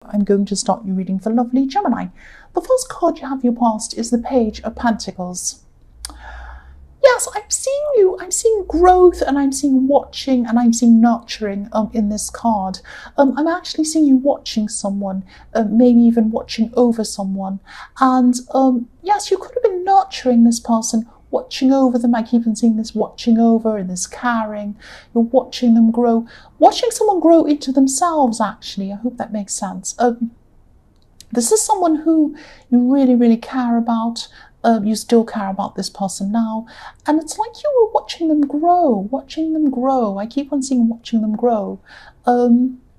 I'm going to start your reading for lovely Gemini. The first card you have your past is the Page of Pentacles. Yes, I'm seeing you. I'm seeing growth, and I'm seeing watching, and I'm seeing nurturing in this card. I'm actually seeing you watching someone, maybe even watching over someone. And yes, you could have been nurturing this person, watching over them. I keep on seeing this watching over and this caring. You're watching them grow, watching someone grow into themselves, actually. I hope that makes sense. This is someone who you really, really care about. You still care about this person now. And it's like you were watching them grow, watching them grow. I keep on seeing watching them grow.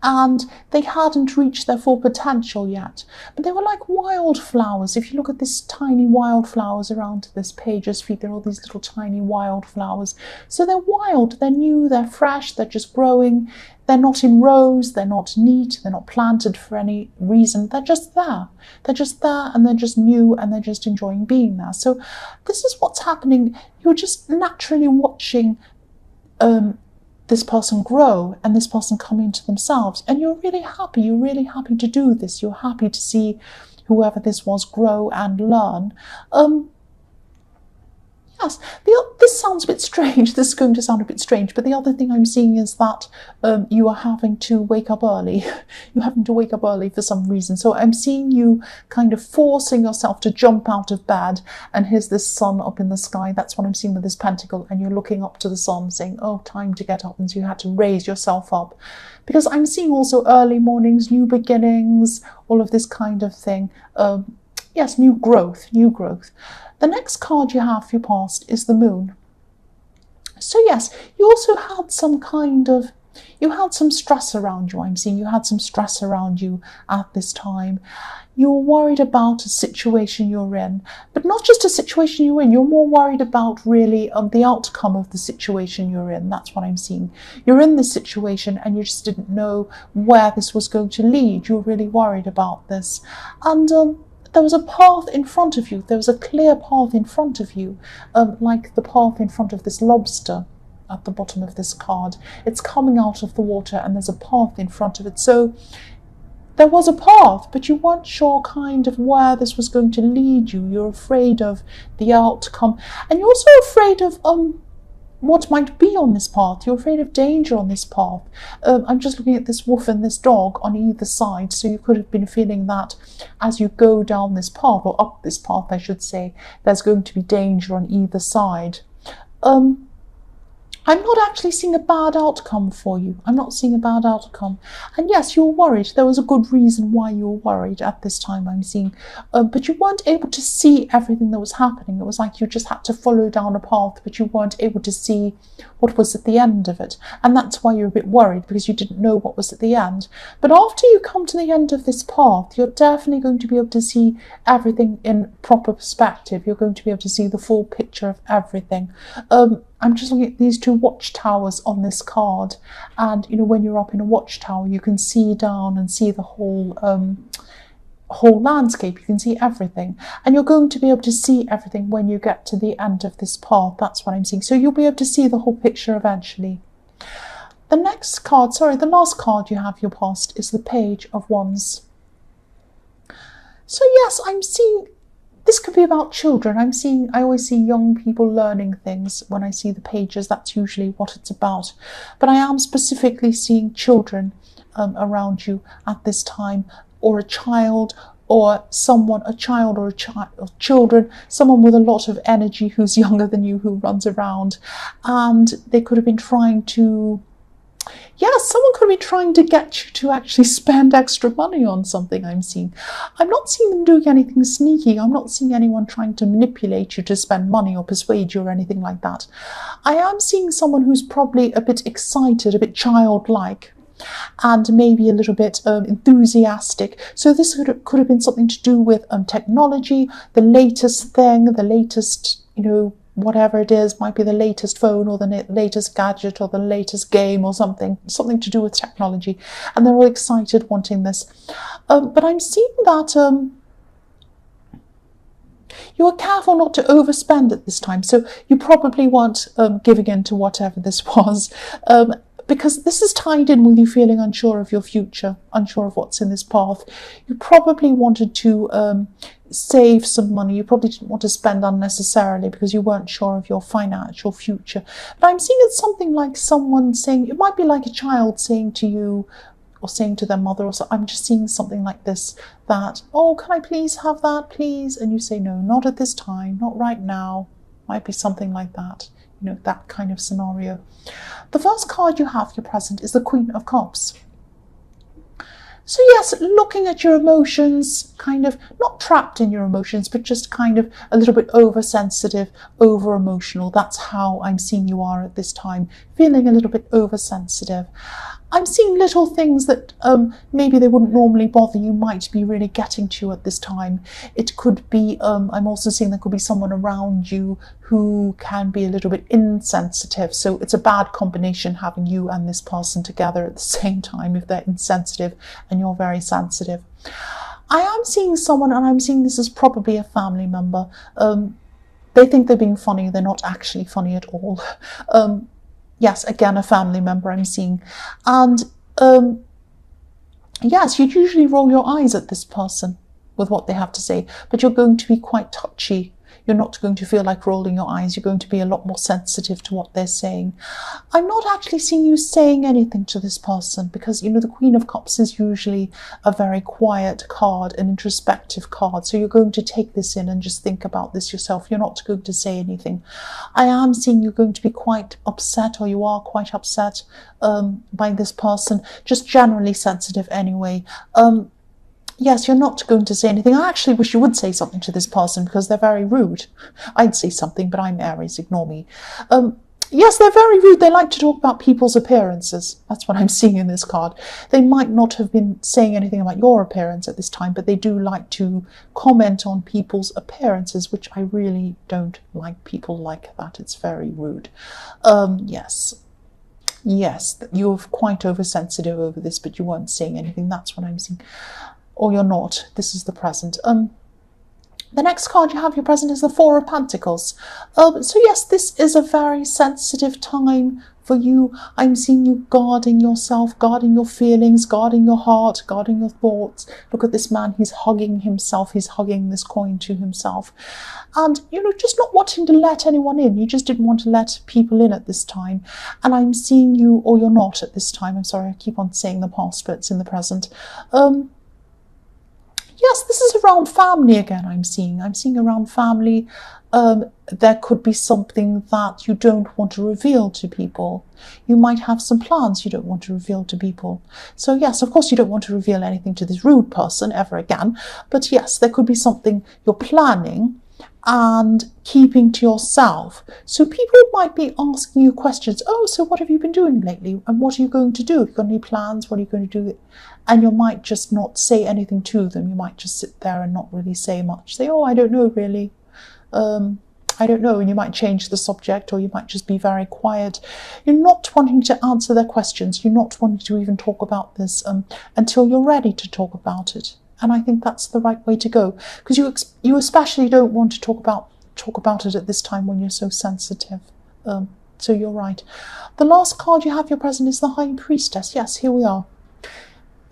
And they hadn't reached their full potential yet. But they were like wildflowers. If you look at these tiny wildflowers around this page's feet, there are all these little tiny wildflowers. So they're wild, they're new, they're fresh, they're just growing. They're not in rows, they're not neat, they're not planted for any reason. They're just there. They're just there, and they're just new, and they're just enjoying being there. So this is what's happening. You're just naturally watching this person grow and this person come into themselves. And you're really happy. You're really happy to do this. You're happy to see whoever this was grow and learn. Yes, this sounds a bit strange. This is going to sound a bit strange, but the other thing I'm seeing is that you are having to wake up early. You're having to wake up early for some reason. So I'm seeing you kind of forcing yourself to jump out of bed, and here's this sun up in the sky. That's what I'm seeing with this pentacle, and you're looking up to the sun saying, oh, time to get up, and so you had to raise yourself up. Because I'm seeing also early mornings, new beginnings, all of this kind of thing. Yes, new growth, new growth. The next card you have for your past is the Moon. So yes, you also had some kind of, you had some stress around you. I'm seeing you had some stress around you at this time. You're worried about a situation you're in, but not just a situation you're in. You're more worried about really the outcome of the situation you're in. That's what I'm seeing. You're in this situation and you just didn't know where this was going to lead. You're really worried about this. And there was a path in front of you. There was a clear path in front of you, like the path in front of this lobster at the bottom of this card. It's coming out of the water and there's a path in front of it. So there was a path, but you weren't sure kind of where this was going to lead you. You're afraid of the outcome. And you're also afraid of what might be on this path. You're afraid of danger on this path. I'm just looking at this wolf and this dog on either side. So you could have been feeling that as you go down this path, or up this path, I should say, there's going to be danger on either side. I'm not actually seeing a bad outcome for you. I'm not seeing a bad outcome. And yes, you're worried. There was a good reason why you were worried at this time, I'm seeing. But you weren't able to see everything that was happening. It was like you just had to follow down a path, but you weren't able to see what was at the end of it. And that's why you're a bit worried, because you didn't know what was at the end. But after you come to the end of this path, you're definitely going to be able to see everything in proper perspective. You're going to be able to see the full picture of everything. I'm just looking at these two watchtowers on this card, and you know, when you're up in a watchtower, you can see down and see the whole landscape. You can see everything, and you're going to be able to see everything when you get to the end of this path. That's what I'm seeing. So you'll be able to see the whole picture eventually. The next card, the last card you have your past is the Page of Wands. So yes, I'm seeing this could be about children. I always see young people learning things when I see the pages. That's usually what it's about. But I am specifically seeing children around you at this time, or a child, or someone, children, someone with a lot of energy who's younger than you, who runs around. And they could have been trying to, someone could be trying to get you to actually spend extra money on something, I'm seeing. I'm not seeing them doing anything sneaky. I'm not seeing anyone trying to manipulate you to spend money or persuade you or anything like that. I am seeing someone who's probably a bit excited, a bit childlike, and maybe a little bit enthusiastic. So this could have been something to do with technology, the latest thing, the latest, whatever it is, might be the latest phone or the latest gadget or the latest game or something to do with technology. And they're all excited wanting this. But I'm seeing that you are careful not to overspend at this time. So you probably weren't giving in to whatever this was. because this is tied in with you feeling unsure of your future, unsure of what's in this path. You probably wanted to save some money. You probably didn't want to spend unnecessarily because you weren't sure of your financial future. But I'm seeing it's something like someone saying, it might be like a child saying to you, or saying to their mother, or so. I'm just seeing something like this, that, oh, can I please have that, please? And you say, no, not at this time, not right now. Might be something like that, you know, that kind of scenario. The first card you have, your present, is the Queen of Cups. So yes, looking at your emotions, kind of not trapped in your emotions, but just kind of a little bit oversensitive, over-emotional. That's how I'm seeing you are at this time, feeling a little bit oversensitive. I'm seeing little things that maybe they wouldn't normally bother you might be really getting to you at this time. It could be, I'm also seeing there could be someone around you who can be a little bit insensitive. So it's a bad combination having you and this person together at the same time if they're insensitive and you're very sensitive. I am seeing someone, and I'm seeing this as probably a family member. They think they're being funny. They're not actually funny at all. Yes, again, a family member I'm seeing. And yes, you'd usually roll your eyes at this person with what they have to say, but you're going to be quite touchy. You're not going to feel like rolling your eyes. You're going to be a lot more sensitive to what they're saying. I'm not actually seeing you saying anything to this person because, you know, the Queen of Cups is usually a very quiet card, an introspective card. So you're going to take this in and just think about this yourself. You're not going to say anything. I am seeing you're going to be quite upset, or you are quite upset by this person, just generally sensitive anyway. Yes, you're not going to say anything. I actually wish you would say something to this person because they're very rude. I'd say something, but I'm Aries, ignore me. Yes, they're very rude. They like to talk about people's appearances. That's what I'm seeing in this card. They might not have been saying anything about your appearance at this time, but they do like to comment on people's appearances, which I really don't like people like that. It's very rude. Yes, you're quite oversensitive over this, but you weren't saying anything. That's what I'm seeing. Or you're not. This is the present. The next card you have, your present, is the Four of Pentacles. So yes, this is a very sensitive time for you. I'm seeing you guarding yourself, guarding your feelings, guarding your heart, guarding your thoughts. Look at this man. He's hugging himself. He's hugging this coin to himself. And, you know, just not wanting to let anyone in. You just didn't want to let people in at this time. And I'm seeing you, or you're not at this time. I'm sorry, I keep on saying the past, but it's in the present. Yes, this is around family again, I'm seeing. I'm seeing around family. There could be something that you don't want to reveal to people. You might have some plans you don't want to reveal to people. So yes, of course you don't want to reveal anything to this rude person ever again. But yes, there could be something you're planning and keeping to yourself. So people might be asking you questions. Oh, so what have you been doing lately? And what are you going to do? Have you got any plans? What are you going to do? And you might just not say anything to them. You might just sit there and not really say much. Say, oh, I don't know really. I don't know. And you might change the subject, or you might just be very quiet. You're not wanting to answer their questions. You're not wanting to even talk about this until you're ready to talk about it. And I think that's the right way to go, because you especially don't want to talk about it at this time when you're so sensitive. So you're right. The last card you have, your present, is the High Priestess. Yes, here we are.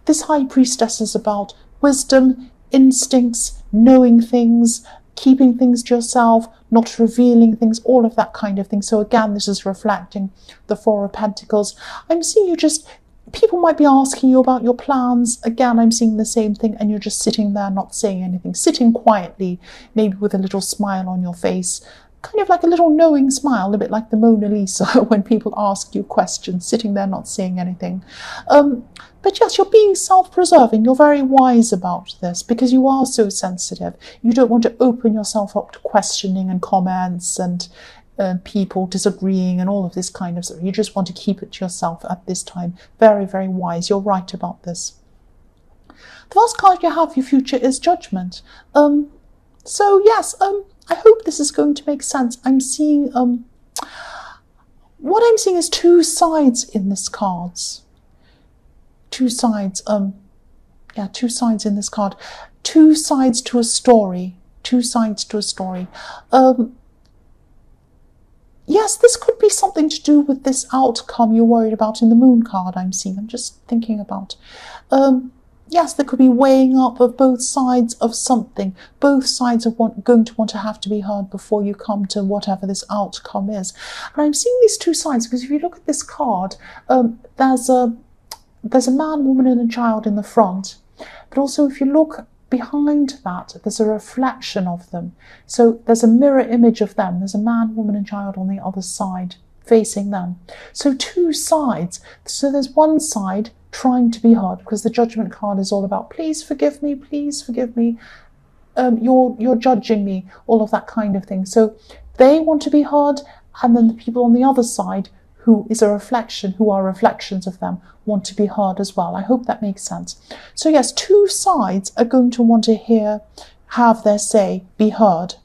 This High Priestess is about wisdom, instincts, knowing things, keeping things to yourself, not revealing things, all of that kind of thing. So again, this is reflecting the Four of Pentacles. I'm seeing you just, people might be asking you about your plans. Again, I'm seeing the same thing, and you're just sitting there not saying anything, sitting quietly, maybe with a little smile on your face, kind of like a little knowing smile, a bit like the Mona Lisa when people ask you questions, sitting there not saying anything. But yes, you're being self-preserving. You're very wise about this because you are so sensitive. You don't want to open yourself up to questioning and comments and people disagreeing and all of this kind of stuff. You just want to keep it to yourself at this time. Very, very wise. You're right about this. The last card you have, your future, is Judgment. So yes, I hope this is going to make sense. I'm seeing, what I'm seeing is two sides in this cards. Two sides, two sides in this card. Two sides to a story. Two sides to a story. yes, this could be something to do with this outcome you're worried about in the moon card I'm seeing. I'm just thinking about. Yes, there could be weighing up of both sides of something. Both sides are going to want to have to be heard before you come to whatever this outcome is. And I'm seeing these two sides because if you look at this card, there's a man, woman and a child in the front. But also if you look behind that, there's a reflection of them. So there's a mirror image of them. There's a man, woman and child on the other side facing them. So two sides. So there's one side trying to be heard, because the judgment card is all about please forgive me, you're judging me, all of that kind of thing. So they want to be heard, and then the people on the other side, who is a reflection, who are reflections of them, want to be heard as well. I hope that makes sense. So yes, two sides are going to want to have their say be heard,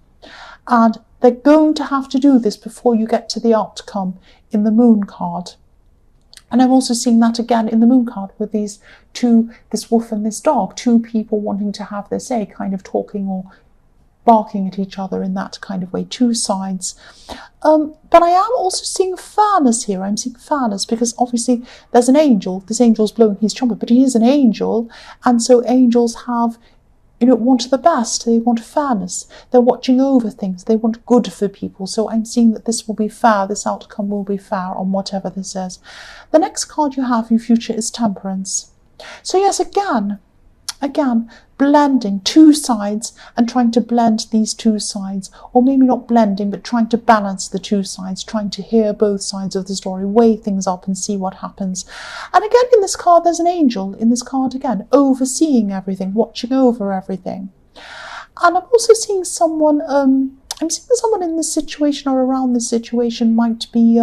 and they're going to have to do this before you get to the outcome in the moon card. And I'm also seeing that again in the moon card with these two, this wolf and this dog, two people wanting to have their say, kind of talking or barking at each other in that kind of way, two sides. But I am also seeing fairness here. I'm seeing fairness because obviously there's an angel. This angel's blowing his trumpet, but he is an angel. And so angels have, want the best. They want fairness. They're watching over things. They want good for people. So I'm seeing that this will be fair. This outcome will be fair on whatever this is. The next card you have in future is Temperance. So yes, again, blending two sides and trying to blend these two sides, or maybe not blending, but trying to balance the two sides, trying to hear both sides of the story, weigh things up and see what happens. And again, in this card, there's an angel in this card again, overseeing everything, watching over everything. And I'm also seeing someone, I'm seeing someone in this situation or around this situation might be,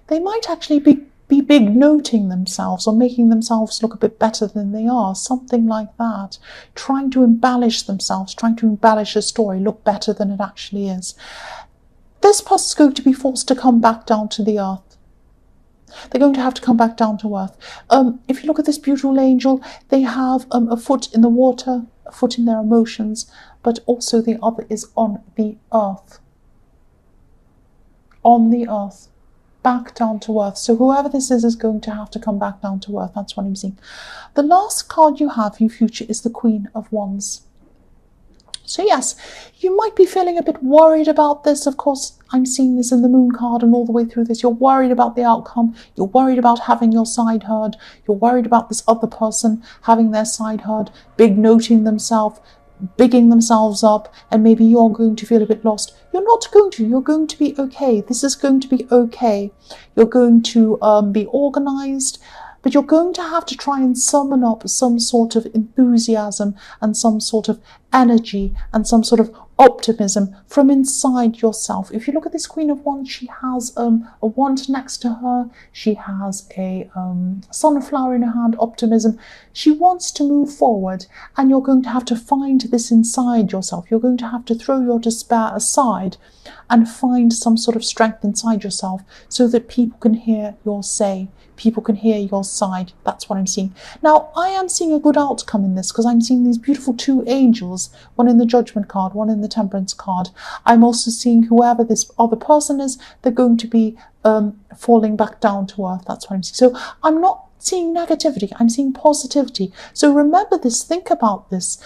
they might actually be big noting themselves or making themselves look a bit better than they are, something like that, trying to embellish themselves, trying to embellish a story, look better than it actually is. This person's going to be forced to come back down to the earth. They're going to have to come back down to earth. If you look at this beautiful angel, they have a foot in the water, a foot in their emotions, but also the other is on the earth. On the earth. Back down to earth. So whoever this is going to have to come back down to earth. That's what I'm seeing. The last card you have in future is the Queen of Wands. So yes, you might be feeling a bit worried about this. Of course, I'm seeing this in the moon card and all the way through this. You're worried about the outcome. You're worried about having your side heard. You're worried about this other person having their side heard, big noting themselves, bigging themselves up, and maybe you're going to feel a bit lost. You're not going to. You're going to be okay. This is going to be okay. You're going to be organized, but you're going to have to try and summon up some sort of enthusiasm and some sort of energy and some sort of optimism from inside yourself. If you look at this Queen of Wands, she has a wand next to her. She has a sunflower in her hand, optimism. She wants to move forward, and you're going to have to find this inside yourself. You're going to have to throw your despair aside and find some sort of strength inside yourself so that people can hear your say. People can hear your side. That's what I'm seeing. Now, I am seeing a good outcome in this because I'm seeing these beautiful two angels, one in the Judgment card, one in the Temperance card. I'm also seeing whoever this other person is, they're going to be falling back down to earth. That's what I'm seeing. So I'm not seeing negativity. I'm seeing positivity. So remember this. Think about this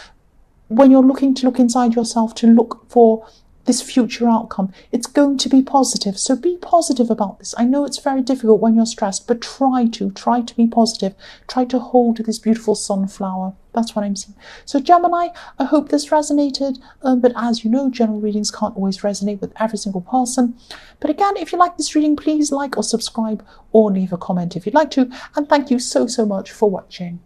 when you're looking to look inside yourself to look for this future outcome. It's going to be positive. So be positive about this. I know it's very difficult when you're stressed, but try to be positive. Try to hold this beautiful sunflower. That's what I'm seeing. So Gemini, I hope this resonated. But as you know, general readings can't always resonate with every single person. But again, if you like this reading, please like or subscribe or leave a comment if you'd like to. And thank you so much for watching.